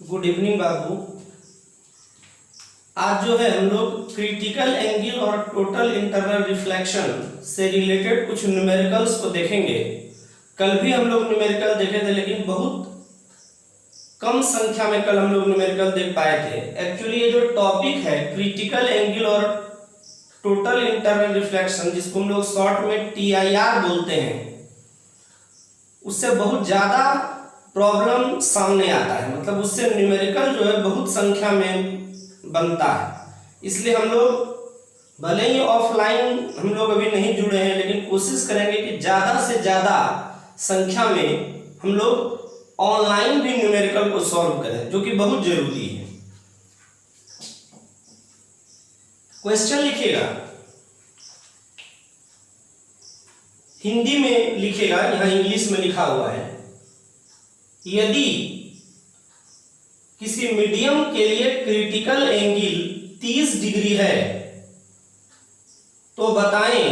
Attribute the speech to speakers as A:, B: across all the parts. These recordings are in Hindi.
A: गुड इवनिंग बाबू। आज जो है हम लोग क्रिटिकल एंगल और टोटल इंटरनल रिफ्लेक्शन से रिलेटेड कुछ न्यूमेरिकल्स को देखेंगे। कल भी हम लोग न्यूमेरिकल देखे थे, लेकिन बहुत कम संख्या में कल हम लोग न्यूमेरिकल देख पाए थे। एक्चुअली ये जो टॉपिक है क्रिटिकल एंगल और टोटल इंटरनल रिफ्लेक्शन, जिसको हम लोग शॉर्ट में TIR बोलते हैं, उससे बहुत ज्यादा प्रॉब्लम सामने आता है। मतलब उससे न्यूमेरिकल जो है बहुत संख्या में बनता है। इसलिए हम लोग भले ही ऑफलाइन हम लोग अभी नहीं जुड़े हैं, लेकिन कोशिश करेंगे कि ज्यादा से ज्यादा संख्या में हम लोग ऑनलाइन भी न्यूमेरिकल को सॉल्व करें, जो कि बहुत जरूरी है। क्वेश्चन लिखिएगा, हिंदी में लिखिएगा, यहां इंग्लिश में लिखा हुआ है। यदि किसी मीडियम के लिए क्रिटिकल एंगल 30 डिग्री है तो बताएं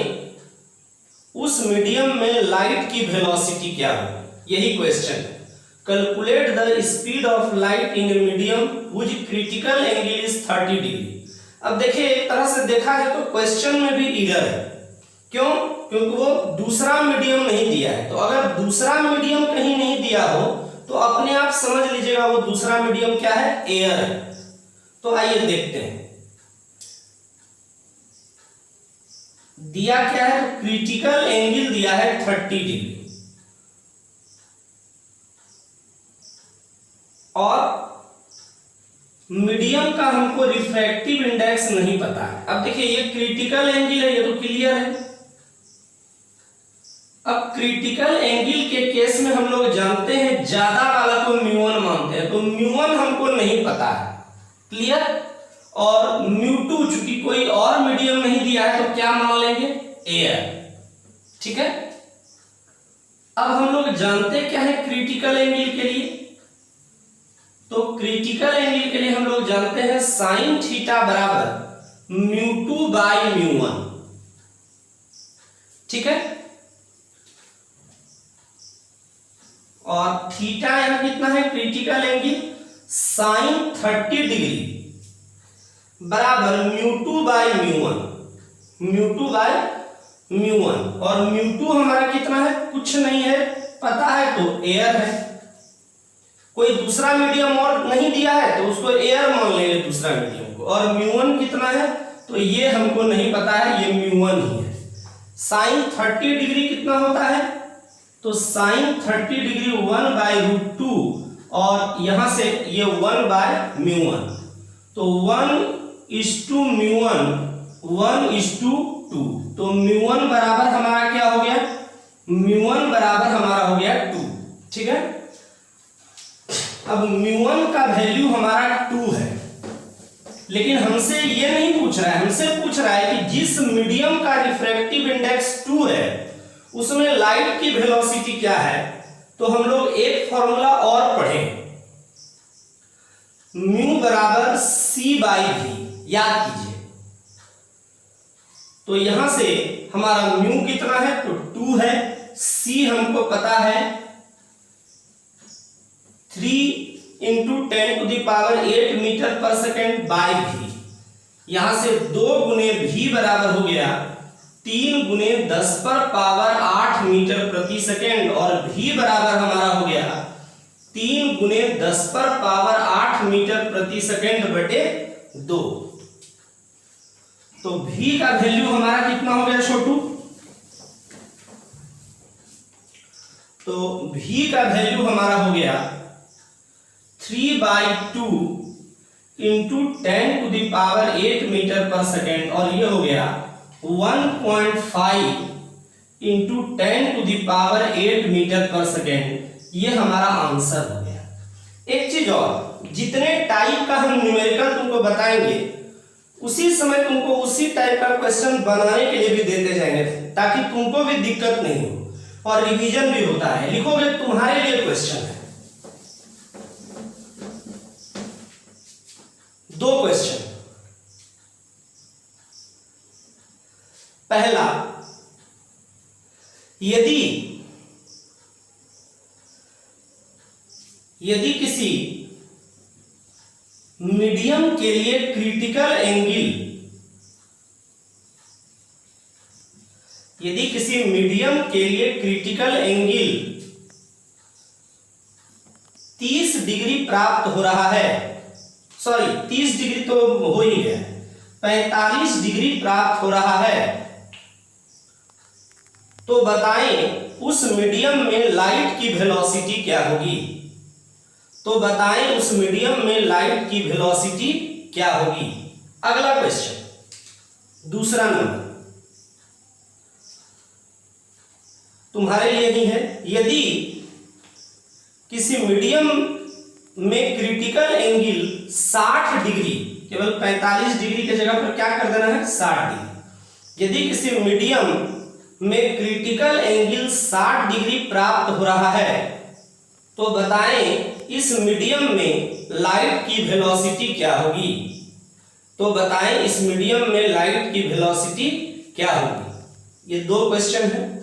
A: उस मीडियम में लाइट की वेलोसिटी क्या है। यही क्वेश्चन है। Calculate the speed of light in a medium which critical angle is 30 degree. अब देखिए, एक तरह से देखा जाए तो क्वेश्चन में भी एरर है। क्यों? क्योंकि वो दूसरा मीडियम नहीं दिया है। तो अगर दूसरा मीडियम कहीं नहीं दिया हो तो अपने आप समझ लीजिएगा वो दूसरा मीडियम क्या है, एयर है। तो आइए देखते हैं दिया क्या है। क्रिटिकल एंगल दिया है 30 डिग्री और मीडियम का हमको रिफ्रैक्टिव इंडेक्स नहीं पता है। अब देखिए, ये क्रिटिकल एंगल है, ये तो क्लियर है। अब क्रिटिकल एंगल के केस में हम लोग जानते हैं ज्यादा वाला को μ1 मानते हैं, तो μ1 हमको नहीं पता है, क्लियर। और μ2 चूंकि कोई और मीडियम नहीं दिया है तो क्या मान लेंगे, एयर, ठीक है। अब हम लोग जानते क्या है क्रिटिकल एंगल के लिए, तो क्रिटिकल एंगल के लिए हम लोग जानते हैं साइन थीटा बराबर μ2 बाई μ1, ठीक है। और थीटा यहां कितना है, क्रिटिकल एंगल साइन 30 डिग्री बराबर μ2 बाई μ1, μ2 बाई μ1। और μ2 हमारा कितना है, कुछ नहीं है, पता है, तो एयर है। कोई दूसरा मीडियम और नहीं दिया है तो उसको एयर मान लेंगे दूसरा मीडियम को। और μ1 कितना है, तो ये हमको नहीं पता है, ये μ1 ही है। साइन 30 डिग्री कितना होता है, तो साइन 30 डिग्री 1/√2 और यहां से ये 1/μ1, तो 1:μ1 1:2। तो μ1 बराबर हमारा क्या हो गया, μ1 बराबर हमारा हो गया 2, ठीक है। अब μ1 का वैल्यू हमारा 2 है, लेकिन हमसे ये नहीं पूछ रहा है, हमसे पूछ रहा है कि जिस मीडियम का रिफ्रैक्टिव इंडेक्स 2 है उसमें लाइट की वेलोसिटी क्या है। तो हम लोग एक फॉर्मूला और पढ़े, μ बराबर c/v, याद कीजिए। तो यहां से हमारा μ कितना है, तो 2 है। c हमको पता है 3 × 10⁸ मीटर पर सेकेंड बाई v। यहां से 2 गुने v बराबर हो गया 3 × 10⁸ मीटर प्रति सेकेंड, और v बराबर हमारा हो गया 3 × 10⁸ मीटर प्रति सेकेंड बटे 2। तो v का वैल्यू हमारा कितना हो गया छोटू, तो v का वैल्यू हमारा हो गया 3/2 × 10⁸ मीटर पर सेकेंड, और ये हो गया 1.5 × 10⁸ मीटर पर सेकेंड। ये हमारा आंसर हो गया। एक चीज और, जितने टाइप का हम न्यूमेरिकल तुमको बताएंगे उसी समय तुमको उसी टाइप का क्वेश्चन बनाने के लिए भी देते जाएंगे, ताकि तुमको भी दिक्कत नहीं हो और रिवीजन भी होता है। लिखोगे, तुम्हारे लिए क्वेश्चन है, 2 क्वेश्चन। पहला, यदि किसी मीडियम के लिए क्रिटिकल एंगल, यदि किसी मीडियम के लिए क्रिटिकल एंगल 30 डिग्री प्राप्त हो रहा है, सॉरी 30 डिग्री तो हो ही गया, 45 डिग्री प्राप्त हो रहा है, तो बताएं उस मीडियम में लाइट की वेलोसिटी क्या होगी। तो बताएं उस मीडियम में लाइट की वेलोसिटी क्या होगी। अगला क्वेश्चन, दूसरा नंबर तुम्हारे लिए ही है। यदि किसी मीडियम में क्रिटिकल एंगल 60 डिग्री, केवल 45 डिग्री की जगह पर क्या कर देना है 60 डिग्री। यदि किसी मीडियम में क्रिटिकल एंगल 60 डिग्री प्राप्त हो रहा है, तो बताएं इस मीडियम में लाइट की वेलोसिटी क्या होगी। तो बताएं इस मीडियम में लाइट की वेलोसिटी क्या होगी। ये दो क्वेश्चन है।